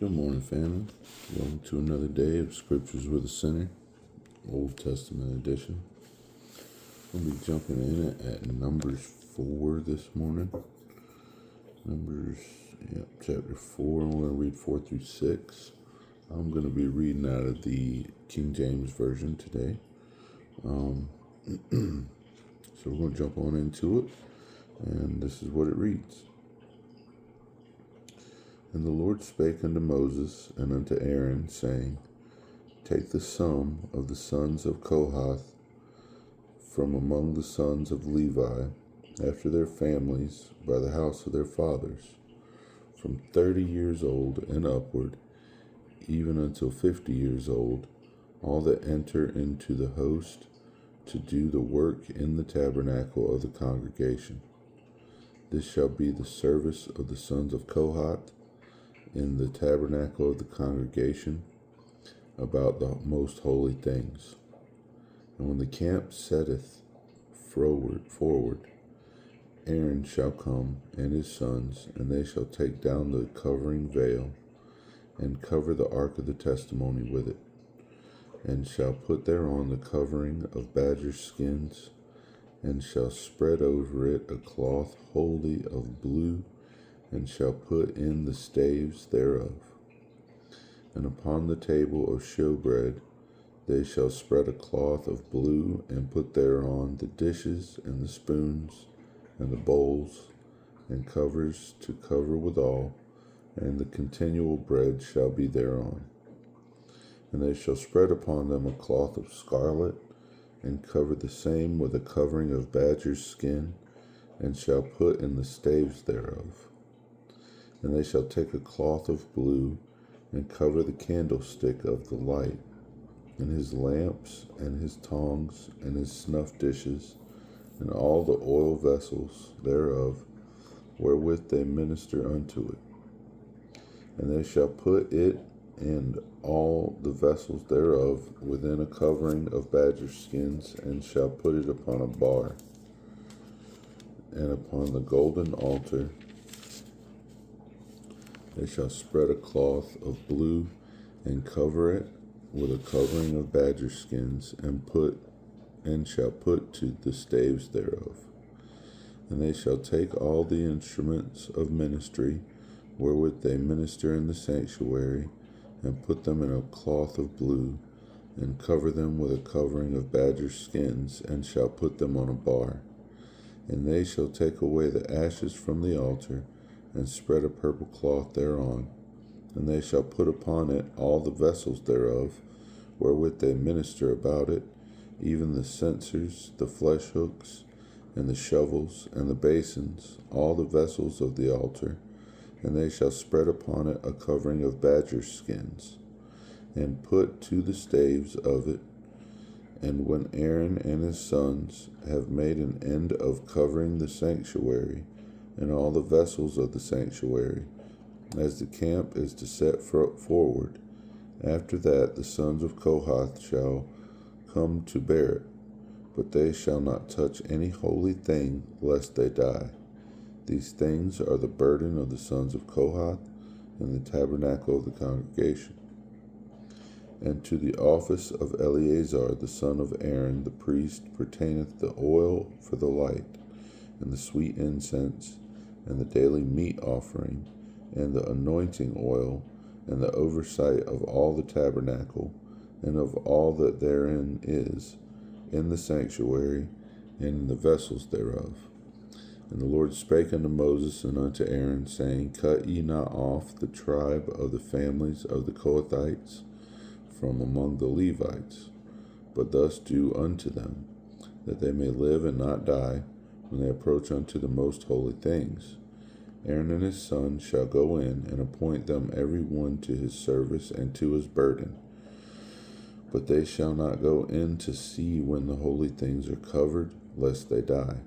Good morning, family. Welcome to another day of Scriptures with a Sinner, Old Testament edition. We'll be jumping in at Numbers 4 this morning. Chapter 4. I'm going to read 4 through 6. I'm going to be reading out of the King James Version today. So we're going to jump on into it, and this is what it reads. And the Lord spake unto Moses and unto Aaron, saying, Take the sum of the sons of Kohath from among the sons of Levi, after their families, by the house of their fathers, from 30 years old and upward, even until 50 years old, all that enter into the host to do the work in the tabernacle of the congregation. This shall be the service of the sons of Kohath in the tabernacle of the congregation, about the most holy things. And when the camp setteth forward, Aaron shall come, and his sons, and they shall take down the covering veil, and cover the ark of the testimony with it, and shall put thereon the covering of badger skins, and shall spread over it a cloth wholly of blue, and shall put in the staves thereof. And upon the table of showbread they shall spread a cloth of blue, and put thereon the dishes, and the spoons, and the bowls, and covers to cover withal, and the continual bread shall be thereon. And they shall spread upon them a cloth of scarlet, and cover the same with a covering of badger's skin, and shall put in the staves thereof. And they shall take a cloth of blue, and cover the candlestick of the light, and his lamps, and his tongs, and his snuff dishes, and all the oil vessels thereof, wherewith they minister unto it. And they shall put it and all the vessels thereof within a covering of badger skins, and shall put it upon a bar. And upon the golden altar they shall spread a cloth of blue, and cover it with a covering of badger skins, and shall put to the staves thereof. And they shall take all the instruments of ministry, wherewith they minister in the sanctuary, and put them in a cloth of blue, and cover them with a covering of badger skins, and shall put them on a bar. And they shall take away the ashes from the altar, and spread a purple cloth thereon. And they shall put upon it all the vessels thereof, wherewith they minister about it, even the censers, the flesh hooks, and the shovels, and the basins, all the vessels of the altar. And they shall spread upon it a covering of badger skins, and put to the staves of it. And when Aaron and his sons have made an end of covering the sanctuary, and all the vessels of the sanctuary, as the camp is to set forward, after that the sons of Kohath shall come to bear it, but they shall not touch any holy thing, lest they die. These things are the burden of the sons of Kohath in the tabernacle of the congregation. And to the office of Eleazar the son of Aaron the priest pertaineth the oil for the light, and the sweet incense, and the daily meat offering, and the anointing oil, and the oversight of all the tabernacle, and of all that therein is, in the sanctuary, and in the vessels thereof. And the Lord spake unto Moses and unto Aaron, saying, Cut ye not off the tribe of the families of the Kohathites from among the Levites, but thus do unto them, that they may live and not die, when they approach unto the most holy things. Aaron and his sons shall go in, and appoint them every one to his service and to his burden. But they shall not go in to see when the holy things are covered, lest they die.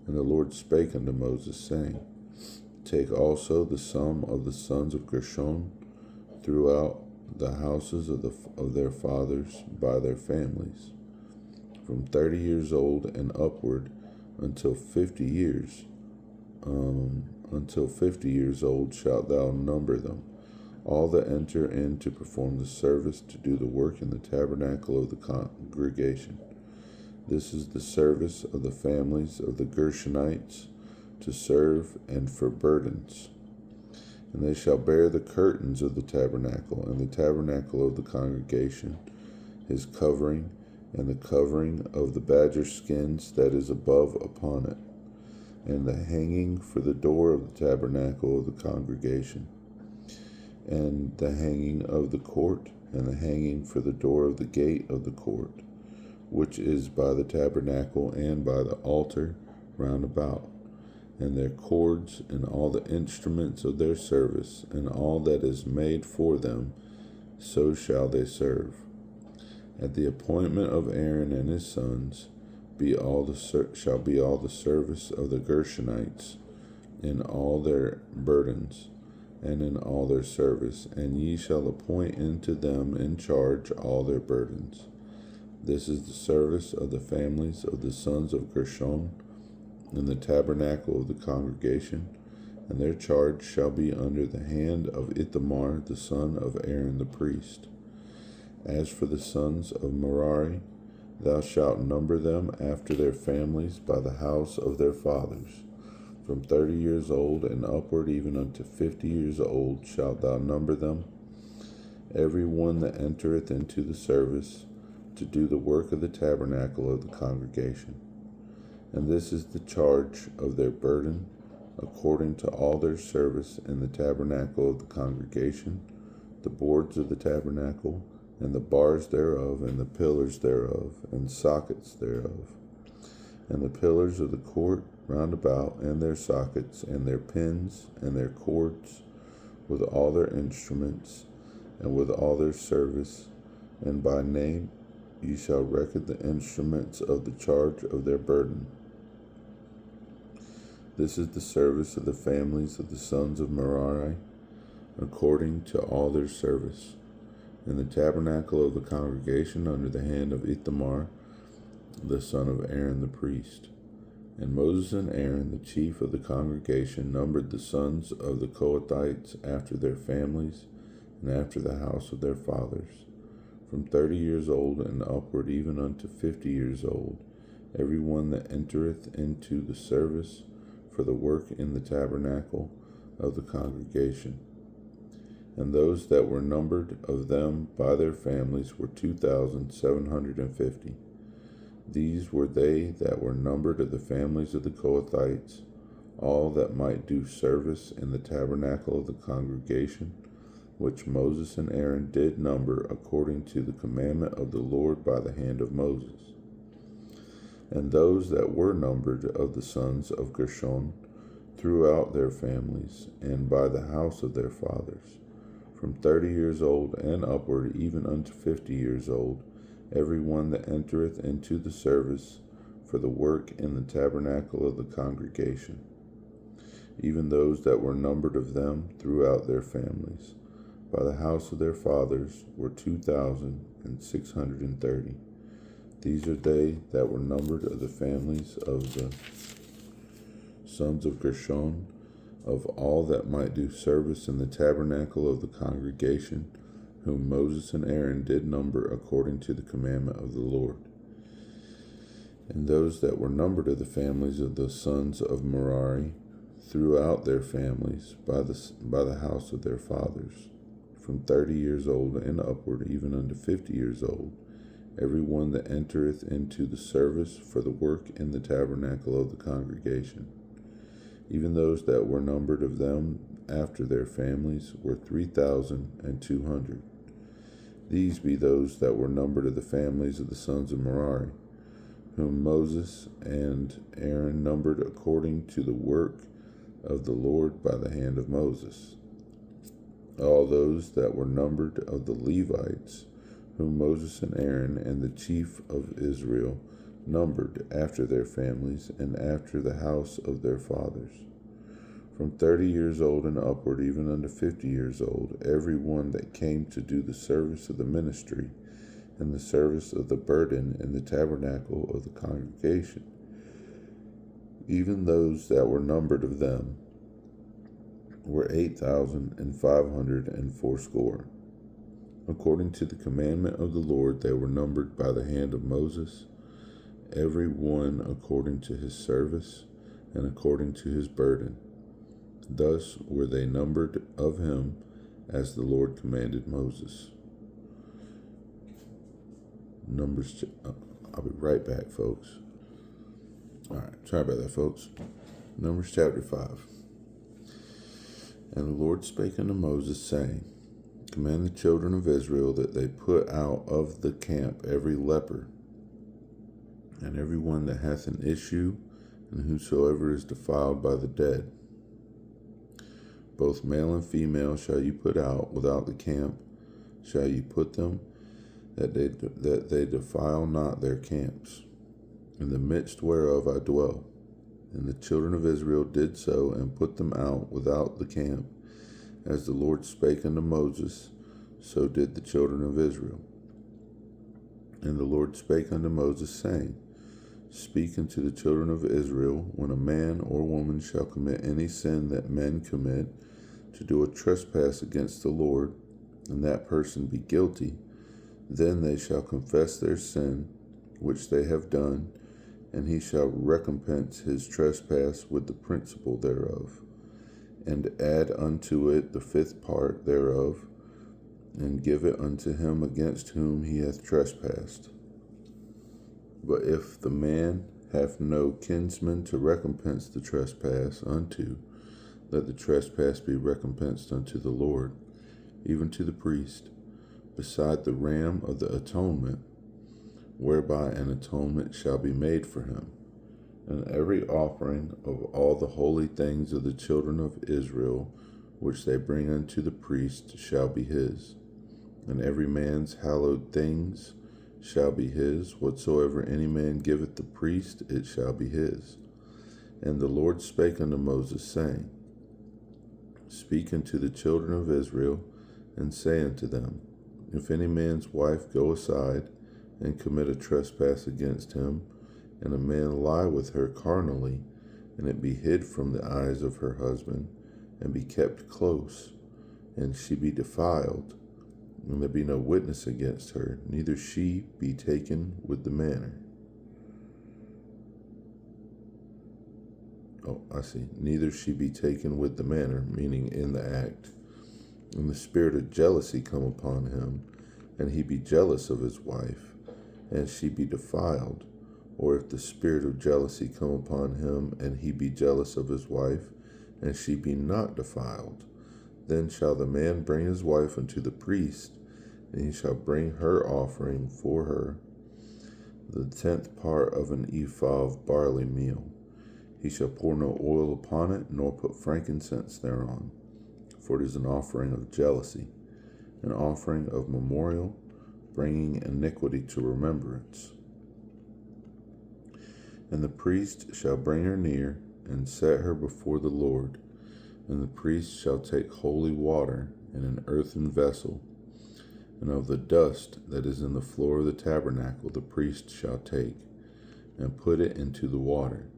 And the Lord spake unto Moses, saying, Take also the sum of the sons of Gershon throughout the houses of their fathers by their families, from 30 years old and upward, until 50 years. Until 50 years old shalt thou number them, all that enter in to perform the service to do the work in the tabernacle of the congregation. This is the service of the families of the Gershonites to serve and for burdens. And they shall bear the curtains of the tabernacle, and the tabernacle of the congregation, his covering, and the covering of the badger skins that is above upon it, and the hanging for the door of the tabernacle of the congregation, and the hanging of the court, and the hanging for the door of the gate of the court, which is by the tabernacle and by the altar round about, and their cords, and all the instruments of their service, and all that is made for them, so shall they serve. At the appointment of Aaron and his sons shall be all the service of the Gershonites in all their burdens, and in all their service, and ye shall appoint unto them in charge all their burdens. This is the service of the families of the sons of Gershon in the tabernacle of the congregation, and their charge shall be under the hand of Ithamar the son of Aaron the priest. As for the sons of Merari, thou shalt number them after their families by the house of their fathers. From 30 years old and upward, even unto 50 years old, shalt thou number them, every one that entereth into the service to do the work of the tabernacle of the congregation. And this is the charge of their burden, according to all their service in the tabernacle of the congregation, the boards of the tabernacle, and the bars thereof, and the pillars thereof, and sockets thereof, and the pillars of the court round about, and their sockets, and their pins, and their cords, with all their instruments, and with all their service, and by name ye shall reckon the instruments of the charge of their burden. This is the service of the families of the sons of Merari, according to all their service, in the tabernacle of the congregation under the hand of Ithamar, the son of Aaron the priest. And Moses and Aaron, the chief of the congregation, numbered the sons of the Kohathites after their families, and after the house of their fathers, from 30 years old and upward, even unto 50 years old, every one that entereth into the service for the work in the tabernacle of the congregation. And those that were numbered of them by their families were 2,750. These were they that were numbered of the families of the Kohathites, all that might do service in the tabernacle of the congregation, which Moses and Aaron did number according to the commandment of the Lord by the hand of Moses. And those that were numbered of the sons of Gershon throughout their families, and by the house of their fathers, from 30 years old and upward, even unto 50 years old, every one that entereth into the service for the work in the tabernacle of the congregation, even those that were numbered of them throughout their families, by the house of their fathers, were 2,630. These are they that were numbered of the families of the sons of Gershon, of all that might do service in the tabernacle of the congregation, whom Moses and Aaron did number according to the commandment of the Lord. And those that were numbered of the families of the sons of Merari throughout their families by the house of their fathers, from 30 years old and upward, even unto 50 years old, every one that entereth into the service for the work in the tabernacle of the congregation. Even those that were numbered of them after their families were 3,200. These be those that were numbered of the families of the sons of Merari, whom Moses and Aaron numbered according to the work of the Lord by the hand of Moses. All those that were numbered of the Levites, whom Moses and Aaron and the chief of Israel numbered after their families and after the house of their fathers, from 30 years old and upward, even unto 50 years old, every one that came to do the service of the ministry and the service of the burden in the tabernacle of the congregation, even those that were numbered of them were 8,580. According to the commandment of the Lord, they were numbered by the hand of Moses, every one according to his service and according to his burden. Thus were they numbered of him as the Lord commanded Moses. Numbers. I'll be right back, folks. All right, sorry about that, folks. Numbers chapter 5. And the Lord spake unto Moses, saying, Command the children of Israel that they put out of the camp every leper, and every one that hath an issue, and whosoever is defiled by the dead. Both male and female shall you put out without the camp, shall you put them, that they defile not their camps. In the midst whereof I dwell. And the children of Israel did so, and put them out without the camp, as the Lord spake unto Moses, so did the children of Israel. And the Lord spake unto Moses, saying, Speak unto the children of Israel, when a man or woman shall commit any sin that men commit, to do a trespass against the Lord, and that person be guilty, then they shall confess their sin which they have done, and he shall recompense his trespass with the principal thereof, and add unto it the fifth part thereof, and give it unto him against whom he hath trespassed. But if the man have no kinsman to recompense the trespass unto, let the trespass be recompensed unto the Lord, even to the priest, beside the ram of the atonement, whereby an atonement shall be made for him. And every offering of all the holy things of the children of Israel, which they bring unto the priest, shall be his. And every man's hallowed things shall be his. Whatsoever any man giveth the priest, it shall be his. And the Lord spake unto Moses, saying, Speak unto the children of Israel, and say unto them, If any man's wife go aside, and commit a trespass against him, and a man lie with her carnally, and it be hid from the eyes of her husband, and be kept close, and she be defiled, and there be no witness against her, neither she be taken with the manner. Neither she be taken with the manner, meaning in the act. And the spirit of jealousy come upon him, and he be jealous of his wife, and she be defiled. Or if the spirit of jealousy come upon him, and he be jealous of his wife, and she be not defiled, then shall the man bring his wife unto the priest, and he shall bring her offering for her, the 10th part of an ephah of barley meal. He shall pour no oil upon it, nor put frankincense thereon, for it is an offering of jealousy, an offering of memorial, bringing iniquity to remembrance. And the priest shall bring her near, and set her before the Lord. And the priest shall take holy water in an earthen vessel, and of the dust that is in the floor of the tabernacle the priest shall take, and put it into the water.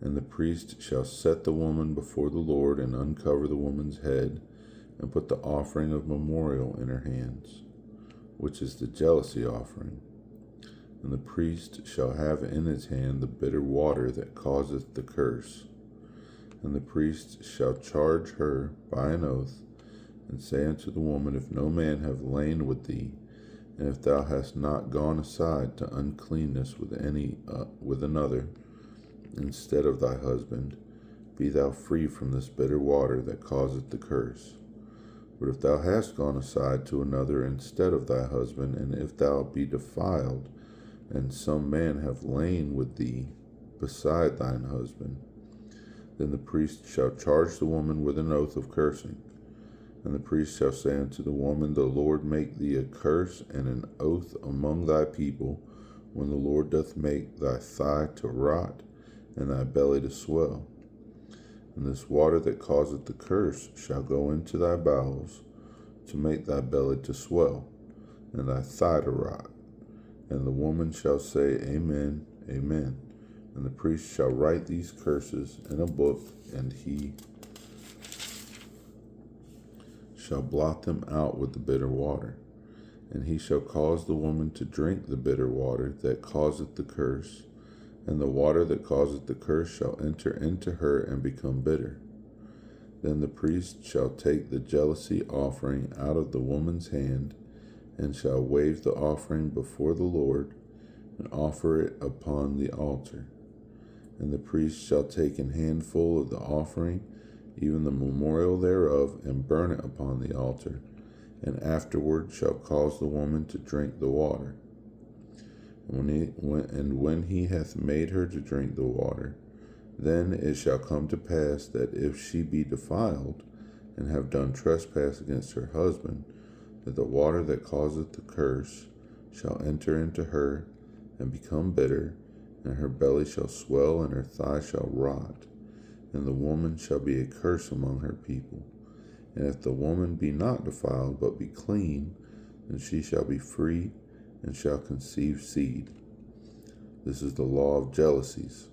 And the priest shall set the woman before the Lord, and uncover the woman's head, and put the offering of memorial in her hands, which is the jealousy offering. And the priest shall have in his hand the bitter water that causeth the curse. And the priest shall charge her by an oath, and say unto the woman, If no man have lain with thee, and if thou hast not gone aside to uncleanness with another, instead of thy husband, be thou free from this bitter water that causeth the curse. But if thou hast gone aside to another instead of thy husband, and if thou be defiled, and some man have lain with thee beside thine husband, then the priest shall charge the woman with an oath of cursing. And the priest shall say unto the woman, The Lord make thee a curse and an oath among thy people, when the Lord doth make thy thigh to rot, and thy belly to swell. And this water that causeth the curse shall go into thy bowels, to make thy belly to swell, and thy thigh to rot. And the woman shall say, Amen, Amen. And the priest shall write these curses in a book, and he shall blot them out with the bitter water. And he shall cause the woman to drink the bitter water that causeth the curse, and the water that causeth the curse shall enter into her and become bitter. Then the priest shall take the jealousy offering out of the woman's hand, and shall wave the offering before the Lord, and offer it upon the altar. And the priest shall take an handful of the offering, even the memorial thereof, and burn it upon the altar, and afterward shall cause the woman to drink the water. When he hath made her to drink the water, then it shall come to pass that if she be defiled, and have done trespass against her husband, that the water that causeth the curse shall enter into her, and become bitter, and her belly shall swell, and her thigh shall rot, and the woman shall be a curse among her people. And if the woman be not defiled, but be clean, then she shall be free, and shall conceive seed. This is the law of jealousies,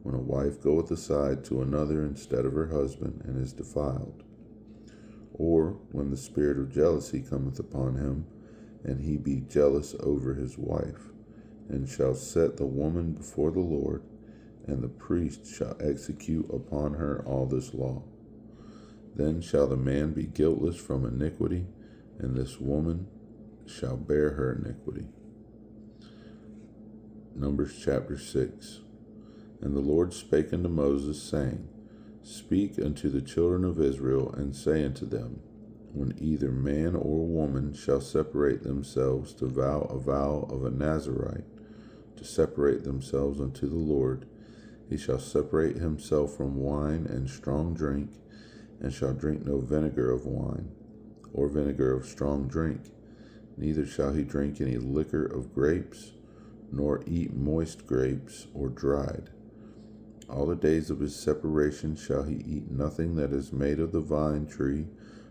when a wife goeth aside to another instead of her husband, and is defiled. Or when the spirit of jealousy cometh upon him, and he be jealous over his wife, and shall set the woman before the Lord, and the priest shall execute upon her all this law. Then shall the man be guiltless from iniquity, and this woman shall bear her iniquity. Numbers chapter 6. And the Lord spake unto Moses, saying, Speak unto the children of Israel, and say unto them, When either man or woman shall separate themselves to vow a vow of a Nazarite, to separate themselves unto the Lord, he shall separate himself from wine and strong drink, and shall drink no vinegar of wine, or vinegar of strong drink, neither shall he drink any liquor of grapes, nor eat moist grapes or dried. All the days of his separation shall he eat nothing that is made of the vine tree,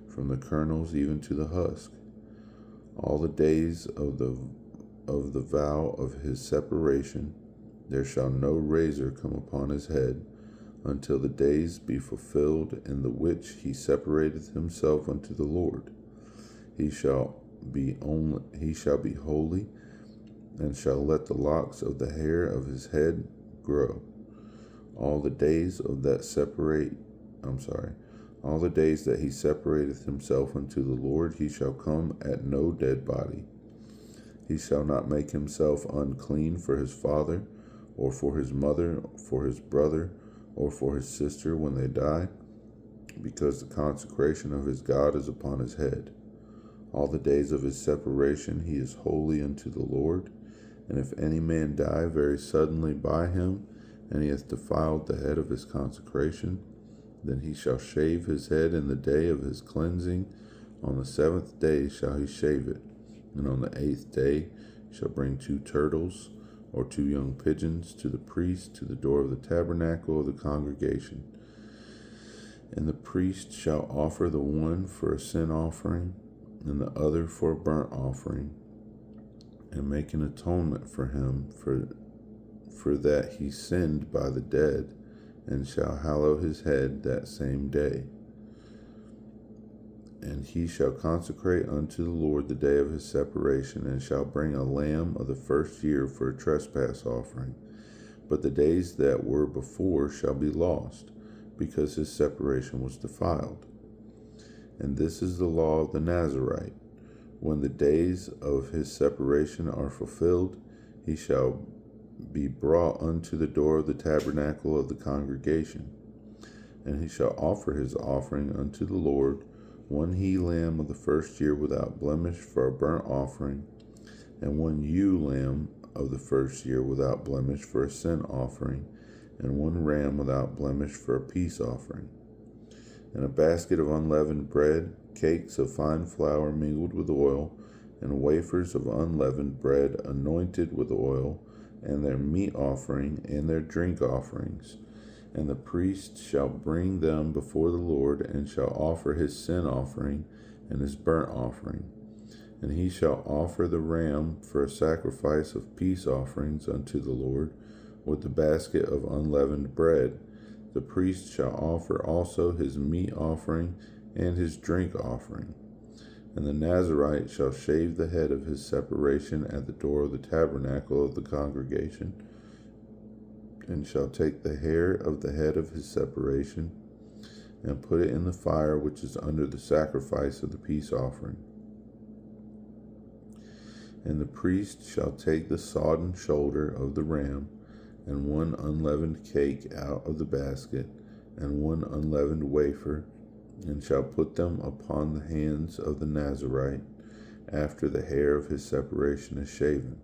from the kernels even to the husk. All the days of the vow of his separation there shall no razor come upon his head, until the days be fulfilled in the which he separateth himself unto the Lord. He shall be holy, and shall let the locks of the hair of his head grow. All the days that he separateth himself unto the Lord, he shall come at no dead body. He shall not make himself unclean for his father, or for his mother, for his brother, or for his sister when they die, because the consecration of his God is upon his head. All the days of his separation he is holy unto the Lord. And if any man die very suddenly by him, and he hath defiled the head of his consecration, then he shall shave his head in the day of his cleansing. On the 7th day shall he shave it, and on the 8th day shall bring 2 turtles, or 2 young pigeons, to the priest to the door of the tabernacle of the congregation. And the priest shall offer the one for a sin offering, and the other for a burnt offering, and make an atonement for him for that he sinned by the dead, and shall hallow his head that same day. And he shall consecrate unto the Lord the day of his separation, and shall bring a lamb of the first year for a trespass offering. But the days that were before shall be lost, because his separation was defiled. And this is the law of the Nazarite. When the days of his separation are fulfilled, he shall be brought unto the door of the tabernacle of the congregation. And he shall offer his offering unto the Lord, 1 he-lamb of the first year without blemish for a burnt offering, and 1 ewe-lamb of the first year without blemish for a sin offering, and 1 ram without blemish for a peace offering. And a basket of unleavened bread, cakes of fine flour mingled with oil, and wafers of unleavened bread anointed with oil, and their meat offering and their drink offerings. And the priest shall bring them before the Lord, and shall offer his sin offering and his burnt offering. And he shall offer the ram for a sacrifice of peace offerings unto the Lord, with the basket of unleavened bread. The priest shall offer also his meat offering and his drink offering. And the Nazarite shall shave the head of his separation at the door of the tabernacle of the congregation, and shall take the hair of the head of his separation, and put it in the fire which is under the sacrifice of the peace offering. And the priest shall take the sodden shoulder of the ram, and one unleavened cake out of the basket, and one unleavened wafer, and shall put them upon the hands of the Nazarite, after the hair of his separation is shaven.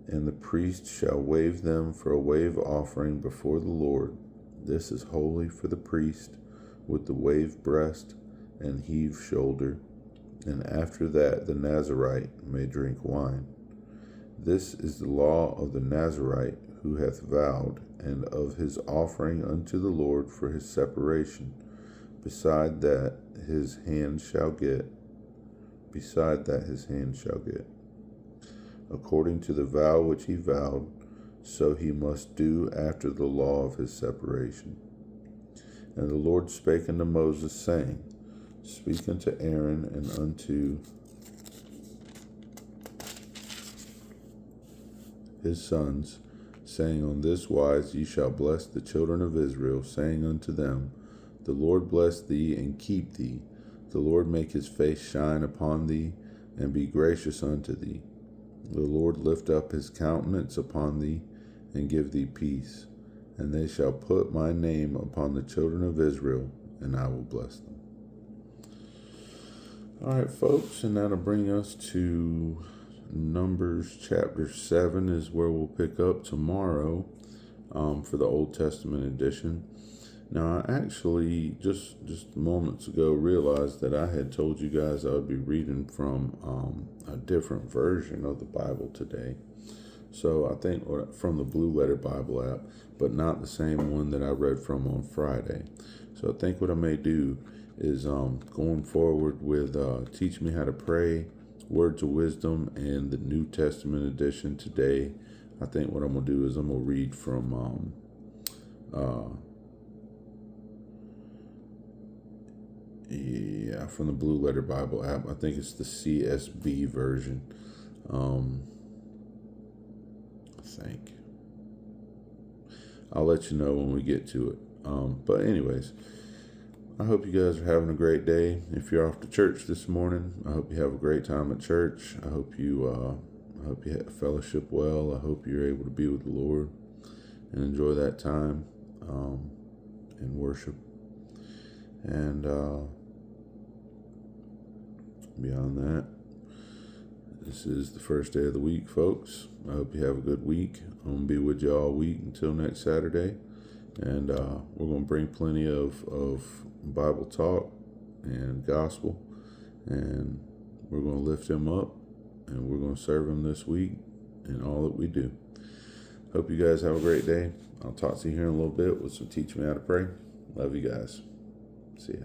And the priest shall wave them for a wave offering before the Lord. This is holy for the priest, with the wave breast and heave shoulder, and after that the Nazarite may drink wine. This is the law of the Nazarite who hath vowed, and of his offering unto the Lord for his separation. Beside that his hand shall get. According to the vow which he vowed, so he must do after the law of his separation. And the Lord spake unto Moses, saying, Speak unto Aaron and unto his sons, saying, On this wise ye shall bless the children of Israel, saying unto them, The Lord bless thee and keep thee. The Lord make his face shine upon thee, and be gracious unto thee. The Lord lift up his countenance upon thee, and give thee peace. And they shall put my name upon the children of Israel, and I will bless them. All right, folks, and that'll bring us to Numbers chapter 7 is where we'll pick up tomorrow for the Old Testament edition. Now, I actually just moments ago realized that I had told you guys I would be reading from a different version of the Bible today. So I think from the Blue Letter Bible app, but not the same one that I read from on Friday. So I think what I may do is going forward with Teach Me How to Pray, Words of Wisdom, and the New Testament edition today. I think what I'm going to do is I'm going to read from from the Blue Letter Bible app. I think it's the CSB version. I think. I'll let you know when we get to it. But anyways, I hope you guys are having a great day. If you're off to church this morning, I hope you have a great time at church. I hope you fellowship well. I hope you're able to be with the Lord and enjoy that time in worship. And beyond that, this is the first day of the week, folks. I hope you have a good week. I'm going to be with you all week until next Saturday. And we're going to bring plenty of Bible talk and gospel. And we're going to lift him up. And we're going to serve him this week in all that we do. Hope you guys have a great day. I'll talk to you here in a little bit with some Teach Me How to Pray. Love you guys. See ya.